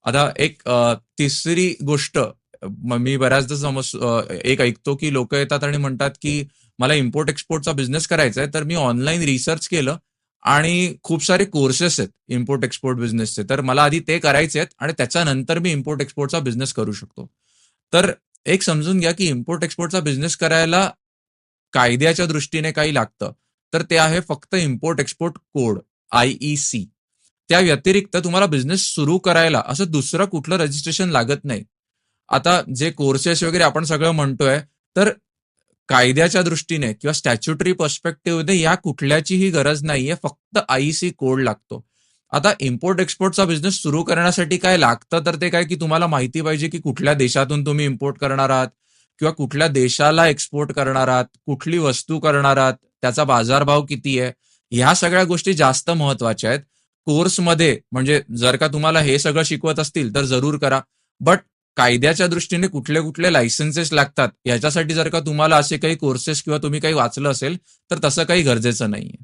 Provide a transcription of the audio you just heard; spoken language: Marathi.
आता एक तिसरी गोष्ट मी बऱ्याचदा एक ऐकतो की लोक येतात आणि म्हणतात की मला इम्पोर्ट एक्सपोर्टचा बिझनेस करायचा आहे, तर मी ऑनलाईन रिसर्च केलं आणि खूप सारे कोर्सेस आहेत इम्पोर्ट एक्सपोर्ट बिझनेसचे, तर मला आधी ते करायचे आहेत आणि त्याच्यानंतर मी इम्पोर्ट एक्सपोर्टचा बिझनेस करू शकतो. तर एक समजून घ्या की इम्पोर्ट एक्सपोर्टचा बिझनेस करायला कायद्याच्या दृष्टीने काही लागतं, तर ते आहे फक्त इम्पोर्ट एक्सपोर्ट कोड, IEC. त्या व्यतिरिक्त तुम्हाला बिझनेस सुरू करायला असं दुसरं कुठलं रजिस्ट्रेशन लागत नाही. आता जे कोर्सेस वगैरे आपण सगळं म्हणतोय, तर कायद्याच्या दृष्टीने किंवा स्टॅच्युटरी पर्स्पेक्टिव्हने या कुठल्याचीही गरज नाहीये, फक्त IEC कोड लागतो. आता इम्पोर्ट एक्सपोर्टचा बिझनेस सुरू करण्यासाठी काय लागतं, तर ते काय की तुम्हाला माहिती पाहिजे की कुठल्या देशातून तुम्ही इम्पोर्ट करणार आहात किंवा कुठल्या देशाला एक्सपोर्ट करणार आहात, कुठली वस्तू करणार आहात, त्याचा बाजारभाव किती आहे, ह्या सगळ्या गोष्टी जास्त महत्वाच्या आहेत. कोर्समध्ये म्हणजे जर का तुम्हाला हे सगळं शिकवत असतील तर जरूर करा, बट कायद्याच्या दृष्टीने कुठले कुठले लायसन्सेस लागतात याच्यासाठी जर का तुम्हाला असे काही कोर्सेस किंवा तुम्ही काही वाचलं असेल तर तसं काही गरजेचं नाहीये.